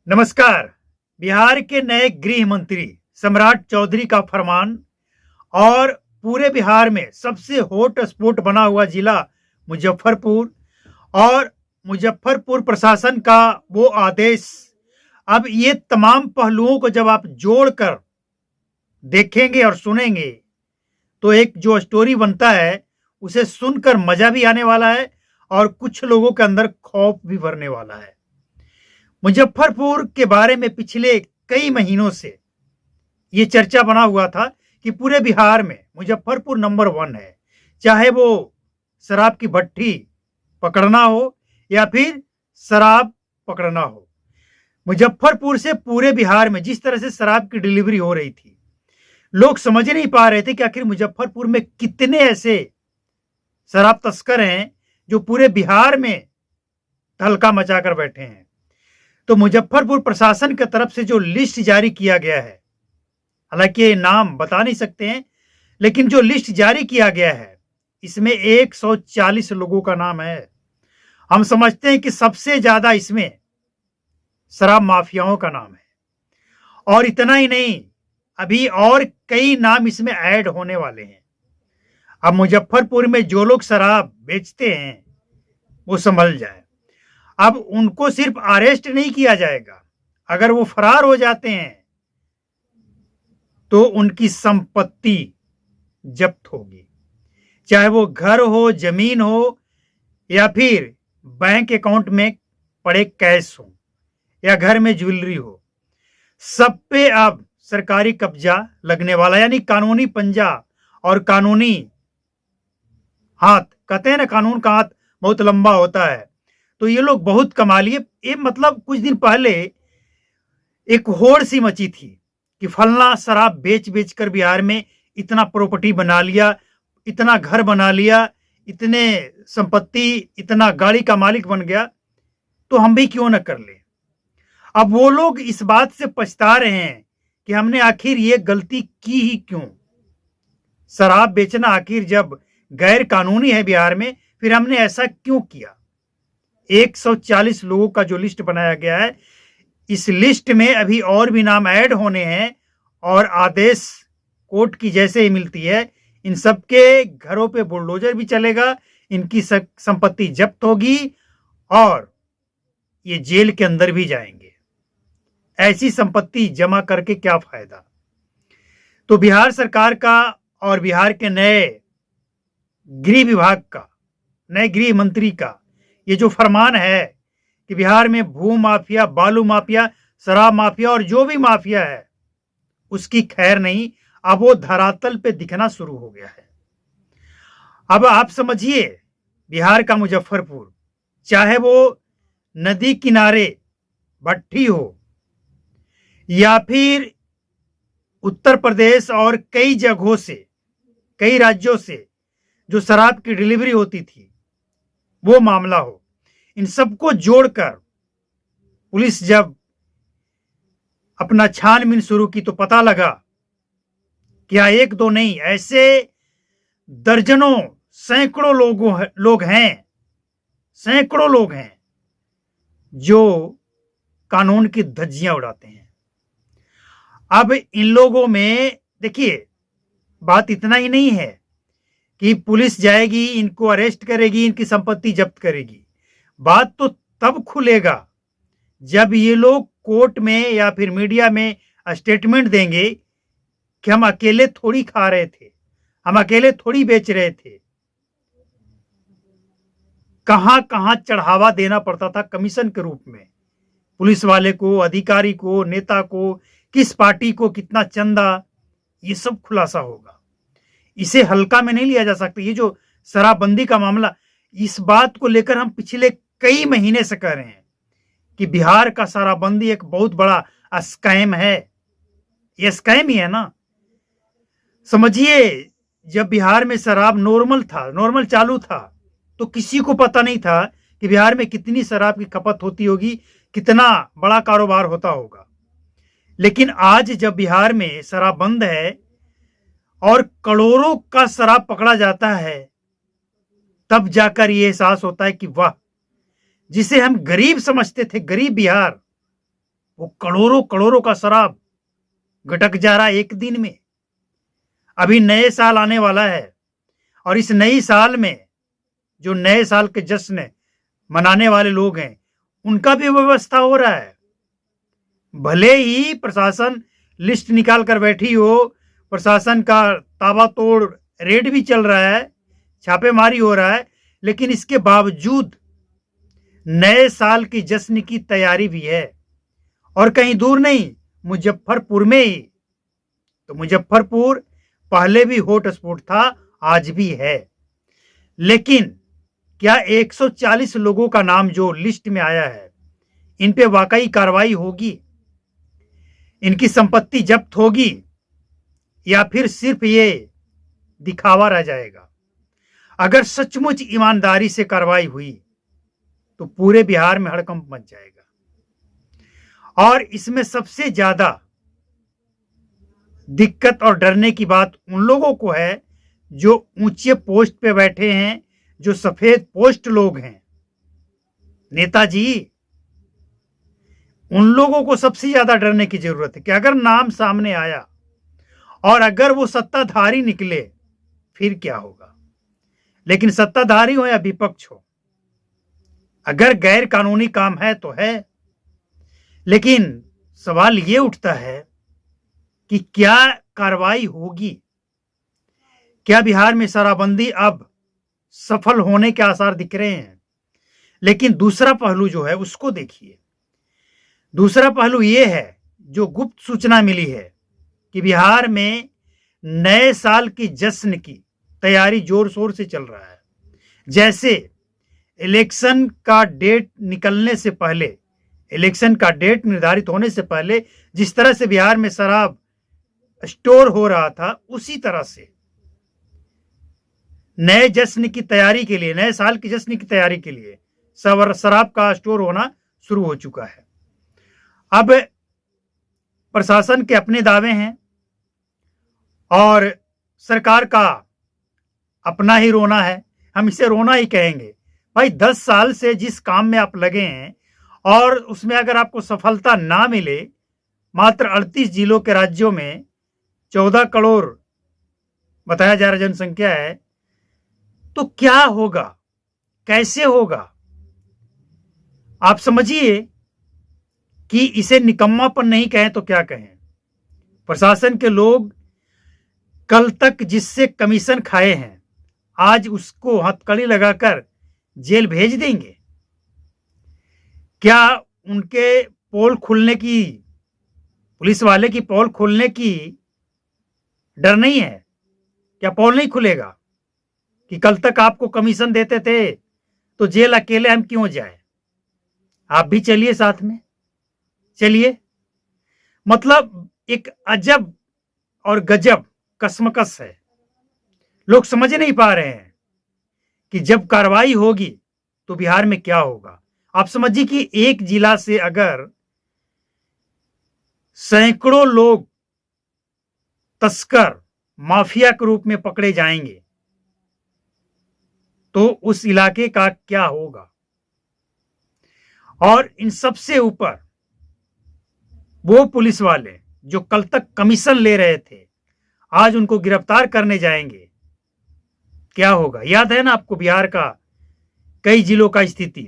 नमस्कार। बिहार के नए गृह मंत्री सम्राट चौधरी का फरमान और पूरे बिहार में सबसे हॉट स्पॉट बना हुआ जिला मुजफ्फरपुर और मुजफ्फरपुर प्रशासन का वो आदेश। अब ये तमाम पहलुओं को जब आप जोड़कर देखेंगे और सुनेंगे तो एक जो स्टोरी बनता है उसे सुनकर मजा भी आने वाला है और कुछ लोगों के अंदर खौफ भी भरने वाला है। मुजफ्फरपुर के बारे में पिछले कई महीनों से ये चर्चा बना हुआ था कि पूरे बिहार में मुजफ्फरपुर नंबर 1 है, चाहे वो शराब की भट्टी पकड़ना हो या फिर शराब पकड़ना हो। मुजफ्फरपुर से पूरे बिहार में जिस तरह से शराब की डिलीवरी हो रही थी, लोग समझ नहीं पा रहे थे कि आखिर मुजफ्फरपुर में कितने ऐसे शराब तस्कर हैं जो पूरे बिहार में तहलका मचाकर बैठे हैं। तो मुजफ्फरपुर प्रशासन की तरफ से जो लिस्ट जारी किया गया है, हालांकि ये नाम बता नहीं सकते हैं, लेकिन जो लिस्ट जारी किया गया है इसमें 140 लोगों का नाम है। हम समझते हैं कि सबसे ज्यादा इसमें शराब माफियाओं का नाम है और इतना ही नहीं, अभी और कई नाम इसमें ऐड होने वाले हैं। अब मुजफ्फरपुर में जो लोग शराब बेचते हैं वो संभल जाए। अब उनको सिर्फ अरेस्ट नहीं किया जाएगा, अगर वो फरार हो जाते हैं तो उनकी संपत्ति जब्त होगी, चाहे वो घर हो, जमीन हो या फिर बैंक अकाउंट में पड़े कैश हो या घर में ज्वेलरी हो, सब पे अब सरकारी कब्जा लगने वाला, यानी कानूनी पंजा और कानूनी हाथ। कहते हैं ना, कानून का हाथ बहुत लंबा होता है। तो ये लोग बहुत कमा लिए। ये मतलब कुछ दिन पहले एक होड़ सी मची थी कि फलना शराब बेच बेच कर बिहार में इतना प्रॉपर्टी बना लिया, इतना घर बना लिया, इतने संपत्ति, इतना गाड़ी का मालिक बन गया, तो हम भी क्यों न कर ले। अब वो लोग इस बात से पछता रहे हैं कि हमने आखिर ये गलती की ही क्यों। शराब बेचना आखिर जब गैर कानूनी है बिहार में, फिर हमने ऐसा क्यों किया। 140 लोगों का जो लिस्ट बनाया गया है, इस लिस्ट में अभी और भी नाम ऐड होने हैं और आदेश कोर्ट की जैसे ही मिलती है, इन सबके घरों पे बुलडोजर भी चलेगा, इनकी संपत्ति जब्त होगी और ये जेल के अंदर भी जाएंगे। ऐसी संपत्ति जमा करके क्या फायदा। तो बिहार सरकार का और बिहार के नए गृह विभाग का, नए गृह मंत्री का ये जो फरमान है कि बिहार में भू माफिया, बालू माफिया, शराब माफिया और जो भी माफिया है उसकी खैर नहीं, अब वो धरातल पे दिखना शुरू हो गया है। अब आप समझिए, बिहार का मुजफ्फरपुर, चाहे वो नदी किनारे भट्टी हो या फिर उत्तर प्रदेश और कई जगहों से, कई राज्यों से जो शराब की डिलीवरी होती थी वो मामला हो, इन सबको जोड़कर पुलिस जब अपना छानबीन शुरू की तो पता लगा कि एक दो नहीं, ऐसे दर्जनों, सैकड़ों लोग हैं, सैकड़ों लोग हैं जो कानून की धज्जियां उड़ाते हैं। अब इन लोगों में देखिए, बात इतना ही नहीं है कि पुलिस जाएगी, इनको अरेस्ट करेगी, इनकी संपत्ति जब्त करेगी। बात तो तब खुलेगा जब ये लोग कोर्ट में या फिर मीडिया में स्टेटमेंट देंगे कि हम अकेले थोड़ी खा रहे थे, हम अकेले थोड़ी बेच रहे थे। कहां कहां चढ़ावा देना पड़ता था कमीशन के रूप में, पुलिस वाले को, अधिकारी को, नेता को, किस पार्टी को कितना चंदा, ये सब खुलासा होगा। इसे हल्का में नहीं लिया जा सकता। ये जो शराबबंदी का मामला, इस बात को लेकर हम पिछले कई महीने से कह रहे हैं कि बिहार का शराबबंदी एक बहुत बड़ा स्कैम है। ये स्कैम ही है ना। समझिए, जब बिहार में शराब नॉर्मल था, नॉर्मल चालू था, तो किसी को पता नहीं था कि बिहार में कितनी शराब की खपत होती होगी, कितना बड़ा कारोबार होता होगा। लेकिन आज जब बिहार में शराब बंद है और करोड़ों का शराब पकड़ा जाता है, तब जाकर यह एहसास होता है कि वाह, जिसे हम गरीब समझते थे, गरीब बिहार, वो करोड़ों करोड़ों का शराब गटक जा रहा है एक दिन में। अभी नए साल आने वाला है और इस नई साल में जो नए साल के जश्न मनाने वाले लोग हैं, उनका भी व्यवस्था हो रहा है। भले ही प्रशासन लिस्ट निकाल कर बैठी हो, प्रशासन का ताबड़तोड़ रेड भी चल रहा है, छापेमारी हो रहा है, लेकिन इसके बावजूद नए साल की जश्न की तैयारी भी है। और कहीं दूर नहीं, मुजफ्फरपुर में ही। तो मुजफ्फरपुर पहले भी हॉटस्पॉट था, आज भी है। लेकिन क्या 140 लोगों का नाम जो लिस्ट में आया है, इन पे वाकई कार्रवाई होगी, इनकी संपत्ति जब्त होगी, या फिर सिर्फ ये दिखावा रह जाएगा? अगर सचमुच ईमानदारी से कार्रवाई हुई तो पूरे बिहार में हड़कंप मच जाएगा। और इसमें सबसे ज्यादा दिक्कत और डरने की बात उन लोगों को है जो ऊंचे पोस्ट पे बैठे हैं, जो सफेद पोस्ट लोग हैं, नेताजी। उन लोगों को सबसे ज्यादा डरने की जरूरत है कि अगर नाम सामने आया और अगर वो सत्ताधारी निकले, फिर क्या होगा। लेकिन सत्ताधारी हो या विपक्ष हो, अगर गैर कानूनी काम है तो है। लेकिन सवाल ये उठता है कि क्या कार्रवाई होगी? क्या बिहार में शराबबंदी अब सफल होने के आसार दिख रहे हैं? लेकिन दूसरा पहलू जो है उसको देखिए। दूसरा पहलू यह है, जो गुप्त सूचना मिली है कि बिहार में नए साल की जश्न की तैयारी जोर शोर से चल रहा है। जैसे इलेक्शन का डेट निकलने से पहले, इलेक्शन का डेट निर्धारित होने से पहले जिस तरह से बिहार में शराब स्टोर हो रहा था, उसी तरह से नए जश्न की तैयारी के लिए, नए साल की जश्न की तैयारी के लिए शराब का स्टोर होना शुरू हो चुका है। अब प्रशासन के अपने दावे हैं और सरकार का अपना ही रोना है। हम इसे रोना ही कहेंगे। भाई 10 साल से जिस काम में आप लगे हैं और उसमें अगर आपको सफलता ना मिले, मात्र 38 जिलों के राज्यों में 14 करोड़ बताया जा रहा जनसंख्या है, तो क्या होगा, कैसे होगा? आप समझिए कि इसे निकम्मापन नहीं कहें तो क्या कहें। प्रशासन के लोग कल तक जिससे कमीशन खाए हैं, आज उसको हथकड़ी लगाकर जेल भेज देंगे। क्या उनके पोल खुलने की, पुलिस वाले की पोल खोलने की डर नहीं है? क्या पोल नहीं खुलेगा कि कल तक आपको कमीशन देते थे तो जेल अकेले हम क्यों जाए? आप भी चलिए साथ में, चलिए। मतलब एक अजब और गजब कसमकस है। लोग समझ नहीं पा रहे हैं कि जब कार्रवाई होगी तो बिहार में क्या होगा। आप समझिए कि एक जिला से अगर सैकड़ों लोग तस्कर माफिया के रूप में पकड़े जाएंगे तो उस इलाके का क्या होगा। और इन सबसे ऊपर वो पुलिस वाले जो कल तक कमीशन ले रहे थे, आज उनको गिरफ्तार करने जाएंगे, क्या होगा? याद है ना आपको बिहार का कई जिलों का स्थिति।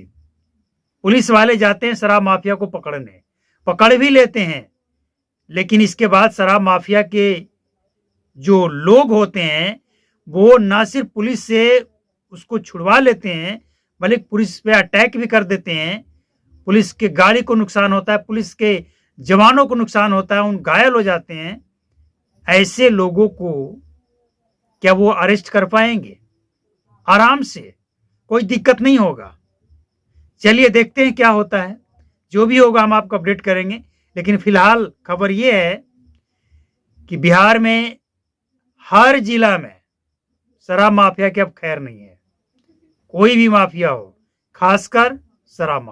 पुलिस वाले जाते हैं शराब माफिया को पकड़ने, पकड़ भी लेते हैं, लेकिन इसके बाद शराब माफिया के जो लोग होते हैं वो ना सिर्फ पुलिस से उसको छुड़वा लेते हैं, बल्कि पुलिस पे अटैक भी कर देते हैं। पुलिस के गाड़ी को नुकसान होता है, पुलिस के जवानों को नुकसान होता है, उन घायल हो जाते हैं। ऐसे लोगों को क्या वो अरेस्ट कर पाएंगे? आराम से, कोई दिक्कत नहीं होगा। चलिए देखते हैं क्या होता है। जो भी होगा हम आपको अपडेट करेंगे। लेकिन फिलहाल खबर यह है कि बिहार में हर जिला में शराब माफिया की अब खैर नहीं है। कोई भी माफिया हो, खासकर शराब माफिया।